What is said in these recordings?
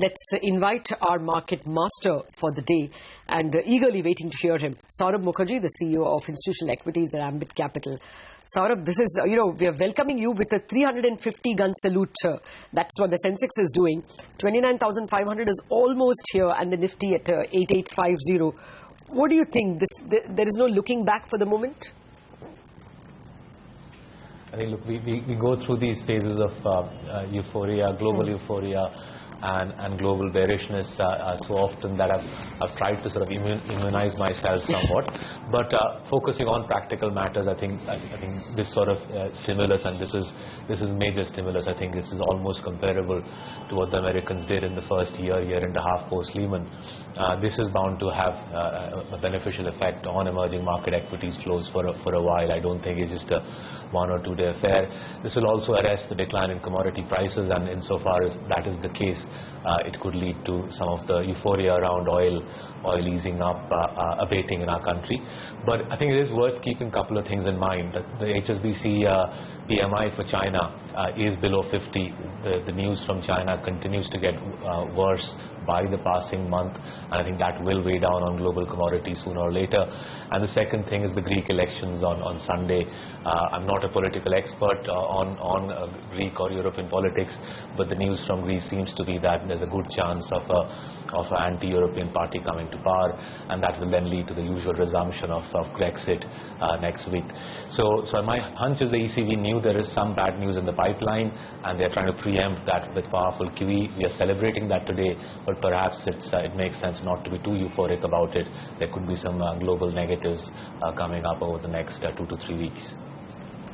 Let's invite our market master for the day and eagerly waiting to hear him. Saurabh Mukherjea, the CEO of Institutional Equities at Ambit Capital. Saurabh, this is, we are welcoming you with a 350-gun salute. That's what the Sensex is doing. 29,500 is almost here and the Nifty at 8850. What do you think? There is no looking back for the moment? I think, look, we go through these phases of euphoria, global euphoria, and global bearishness so often that I've tried to sort of immunize myself somewhat. But focusing on practical matters, I think this sort of stimulus, and this is major stimulus. I think this is almost comparable to what the Americans did in the first year and a half post Lehman. This is bound to have a beneficial effect on emerging market equities flows for a while. I don't think it's just a 1 or 2 day affair. This will also arrest the decline in commodity prices, and insofar as that is the case, it could lead to some of the euphoria around oil easing up, abating in our country. But I think it is worth keeping a couple of things in mind. The HSBC PMI for China is below 50. The news from China continues to get worse by the passing month, and I think that will weigh down on global commodities sooner or later. And the second thing is the Greek elections on Sunday. I'm not a political expert on Greek or European politics, but the news from Greece seems to be that there's a good chance of an anti-European party coming to power, and that will then lead to the usual resumption of Brexit next week. So my hunch is the ECB knew there is some bad news in the pipeline, and they're trying to preempt that with powerful QE. We are celebrating that today, but perhaps it makes sense not to be too euphoric about it. There could be some global negatives coming up over the next 2 to 3 weeks.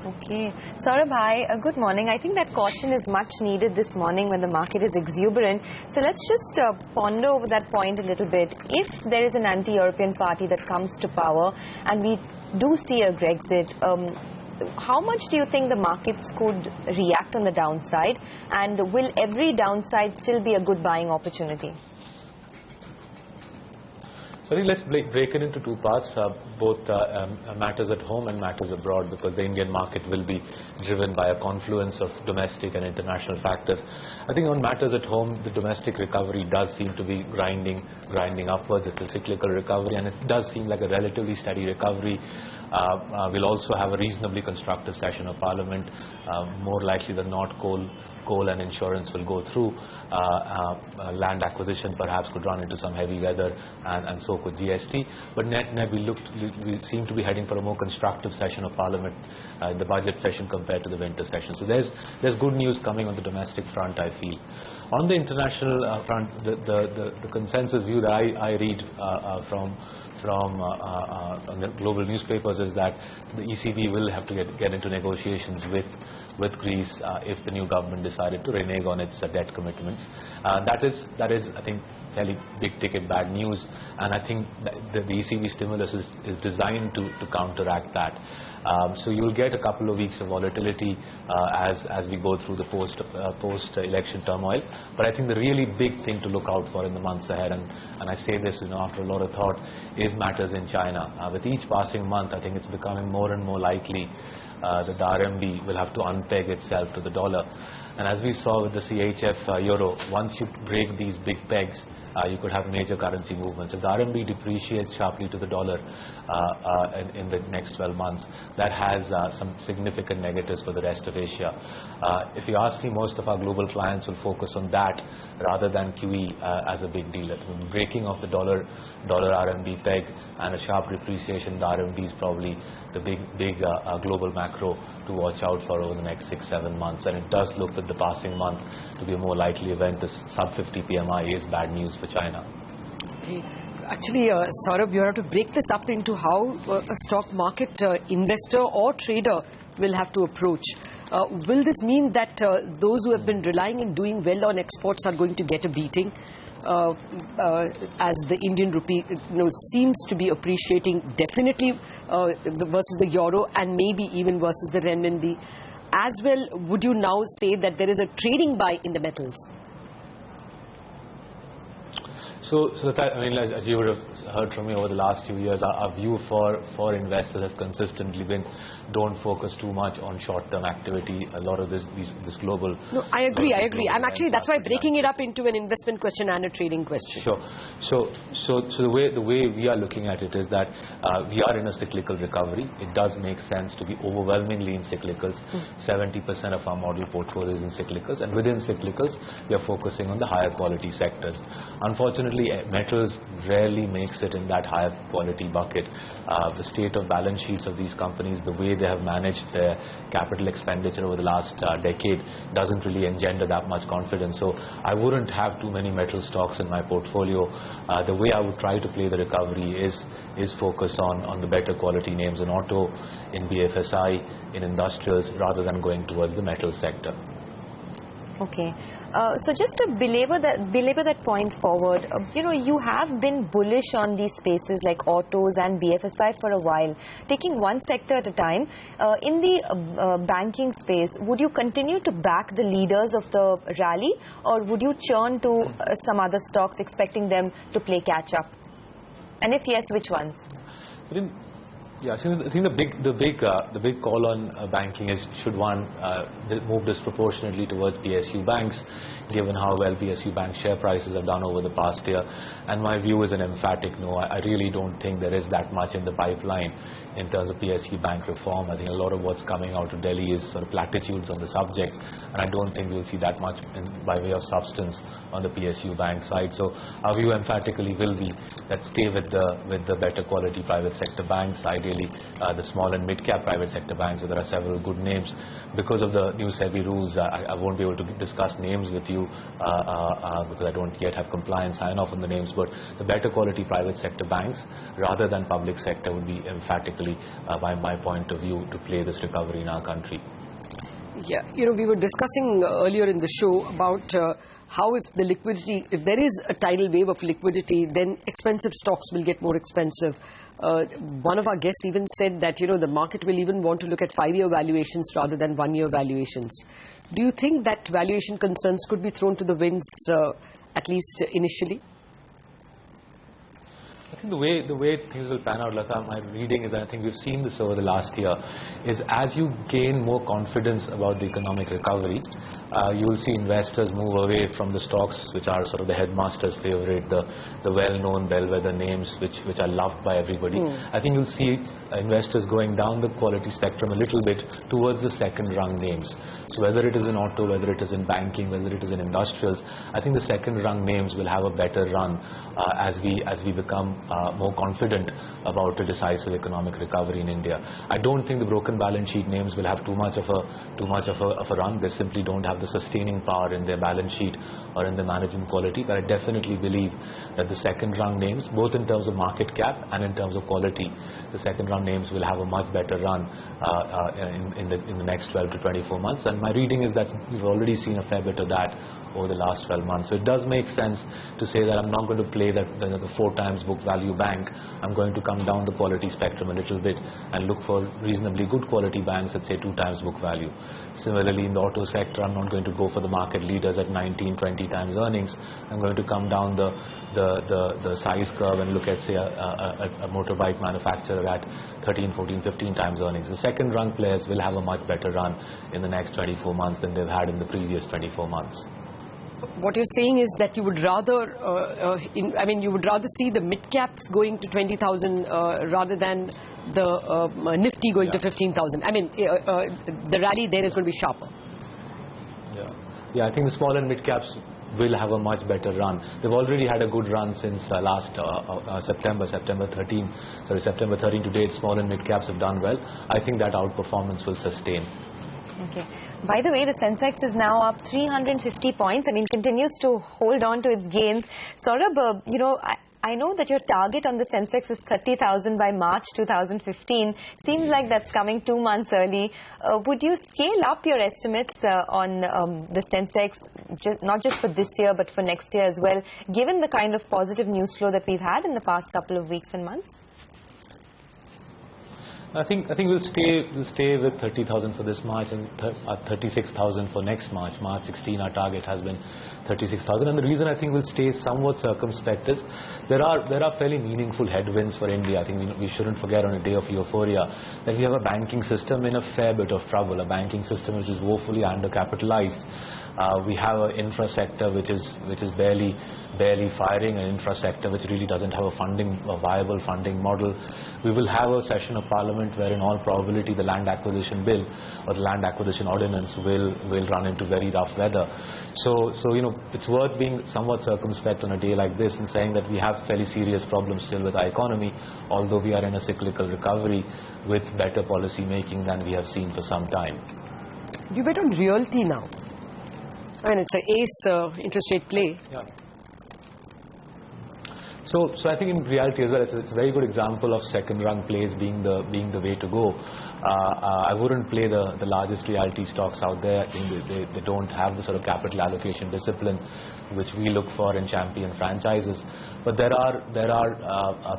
Okay. Saurabh, hi. Good morning. I think that caution is much needed this morning when the market is exuberant. So let's just ponder over that point a little bit. If there is an anti-European party that comes to power and we do see a Brexit, how much do you think the markets could react on the downside? And will every downside still be a good buying opportunity? So I think let's break it into two parts, both matters at home and matters abroad, because the Indian market will be driven by a confluence of domestic and international factors. I think on matters at home, the domestic recovery does seem to be grinding upwards. It's a cyclical recovery, and it does seem like a relatively steady recovery. We'll also have a reasonably constructive session of Parliament. More likely than not, coal and insurance will go through. Land acquisition perhaps could run into some heavy weather, and so could GST. But net we seem to be heading for a more constructive session of Parliament, the budget session compared to the winter session. So there's good news coming on the domestic front, I feel. On the international front, the consensus view that I read from the global newspapers is that the ECB will have to get into negotiations with Greece if the new government decided to renege on its debt commitments. That is, I think, fairly big ticket bad news, and I think the ECB stimulus is designed to counteract that. So you'll get a couple of weeks of volatility as we go through the post-election turmoil. But I think the really big thing to look out for in the months ahead, and I say this after a lot of thought, is matters in China. With each passing month, I think it's becoming more and more likely that the RMB will have to unpeg itself to the dollar. And as we saw with the CHF euro, once you break these big pegs, you could have major currency movements. If the RMB depreciates sharply to the dollar in the next 12 months, that has some significant negatives for the rest of Asia. If you ask me, most of our global clients will focus on that rather than QE as a big deal. Breaking of the dollar RMB peg and a sharp depreciation, the RMB is probably the big global macro to watch out for over the next 6-7 months. And it does look that the passing month to be a more likely event. The sub-50 PMI is bad news for China. Okay. Actually, Saurabh, you have to break this up into how a stock market investor or trader will have to approach. Will this mean that those who have been relying and doing well on exports are going to get a beating? As the Indian rupee seems to be appreciating definitely versus the euro and maybe even versus the renminbi. As well, would you now say that there is a trading buy in the metals? So that, I mean, as you would have heard from me over the last few years, our view for investors has consistently been, don't focus too much on short-term activity. A lot of this global... No, I agree. I'm actually, that's why breaking it up into an investment question and a trading question. Sure. So the way we are looking at it is that we are in a cyclical recovery. It does make sense to be overwhelmingly in cyclicals. 70% of our model portfolio is in cyclicals, and within cyclicals, we are focusing on the higher quality sectors. Unfortunately, metals rarely makes it in that higher quality bucket. The state of balance sheets of these companies, the way they have managed their capital expenditure over the last decade, doesn't really engender that much confidence. So I wouldn't have too many metal stocks in my portfolio. The way I would try to play the recovery is focus on the better quality names in auto, in BFSI, in industrials, rather than going towards the metal sector. Okay. So just to belabor that point forward, you have been bullish on these spaces like autos and BFSI for a while. Taking one sector at a time, in the banking space, would you continue to back the leaders of the rally, or would you churn to some other stocks expecting them to play catch up? And if yes, which ones? Yeah, I think the big call on banking is, should one move disproportionately towards PSU banks, given how well PSU bank share prices have done over the past year. And my view is an emphatic no. I really don't think there is that much in the pipeline in terms of PSU bank reform. I think a lot of what's coming out of Delhi is sort of platitudes on the subject, and I don't think we'll see that much by way of substance on the PSU bank side. So our view emphatically will be that stay with the better quality private sector banks, ideally the small and mid-cap private sector banks. So there are several good names. Because of the new SEBI rules, I won't be able to discuss names with you because I don't yet have compliance sign-off on the names, but the better quality private sector banks rather than public sector would be emphatically, by my point of view, to play this recovery in our country. Yeah, we were discussing earlier in the show about how if there is a tidal wave of liquidity, then expensive stocks will get more expensive. One of our guests even said that, the market will even want to look at 5-year valuations rather than 1-year valuations. Do you think that valuation concerns could be thrown to the winds, at least initially? I think the way things will pan out, Lata, my reading is, and I think we've seen this over the last year, is as you gain more confidence about the economic recovery, you will see investors move away from the stocks which are sort of the headmaster's favorite, the well-known bellwether names which are loved by everybody. I think you'll see investors going down the quality spectrum a little bit towards the second-rung names. So whether it is in auto, whether it is in banking, whether it is in industrials, I think the second-rung names will have a better run as we become more confident about a decisive economic recovery in India. I don't think the broken balance sheet names will have too much of a run. They simply don't have the sustaining power in their balance sheet or in the management quality. But I definitely believe that the second-rung names, both in terms of market cap and in terms of quality, the second-rung names will have a much better run in the next 12 to 24 months. And my reading is that we've already seen a fair bit of that over the last 12 months. So it does make sense to say that I'm not going to play the 4 times book value bank. I'm going to come down the quality spectrum a little bit and look for reasonably good quality banks at, say, 2 times book value. Similarly, in the auto sector, I'm not going to go for the market leaders at 19, 20 times earnings. I'm going to come down the size curve and look at, say, a motorbike manufacturer at 13, 14, 15 times earnings. The second-rung players will have a much better run in the next 24 months than they've had in the previous 24 months. What you're saying is that you would rather, you would rather see the mid-caps going to 20,000 rather than the Nifty going to 15,000. The rally there is going to be sharper. Yeah, I think the small and mid-caps will have a much better run. They've already had a good run since last September 13 to date. Small and mid-caps have done well. I think that outperformance will sustain. Okay. By the way, the Sensex is now up 350 points. Continues to hold on to its gains. Saurabh, I know that your target on the Sensex is 30,000 by March 2015. Seems like that's coming 2 months early. Would you scale up your estimates on the Sensex, not just for this year, but for next year as well, given the kind of positive news flow that we've had in the past couple of weeks and months? I think we'll stay with 30,000 for this March and 36,000 for next March. March 16, our target has been 36,000, and the reason I think we'll stay somewhat circumspect is there are fairly meaningful headwinds for India. I think we shouldn't forget on a day of euphoria that we have a banking system in a fair bit of trouble, a banking system which is woefully undercapitalized. We have an infra sector which is barely firing, an infra sector which really doesn't have a viable funding model. We will have a session of Parliament where in all probability the land acquisition bill or the land acquisition ordinance will run into very rough weather. So it's worth being somewhat circumspect on a day like this and saying that we have fairly serious problems still with our economy, although we are in a cyclical recovery with better policy making than we have seen for some time. You bet on realty now. I mean, it's an ace interest rate play. Yeah. So I think in reality as well, it's a very good example of second rung plays being the way to go. I wouldn't play the largest realty stocks out there. I think they don't have the sort of capital allocation discipline which we look for in champion franchises. But there are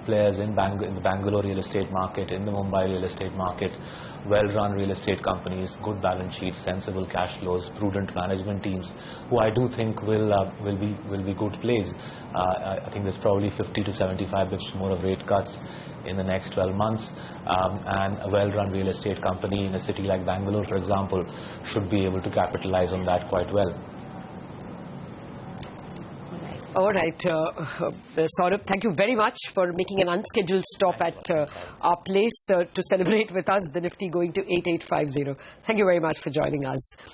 players in the Bangalore real estate market, in the Mumbai real estate market, well-run real estate companies, good balance sheets, sensible cash flows, prudent management teams, who I do think will be good plays. I think there's probably 50 to 75 bits more of rate cuts in the next 12 months, and a well-run real estate company in a city like Bangalore, for example, should be able to capitalize on that quite well. All right, Saurabh, thank you very much for making an unscheduled stop at our place to celebrate with us, the Nifty going to 8850. Thank you very much for joining us.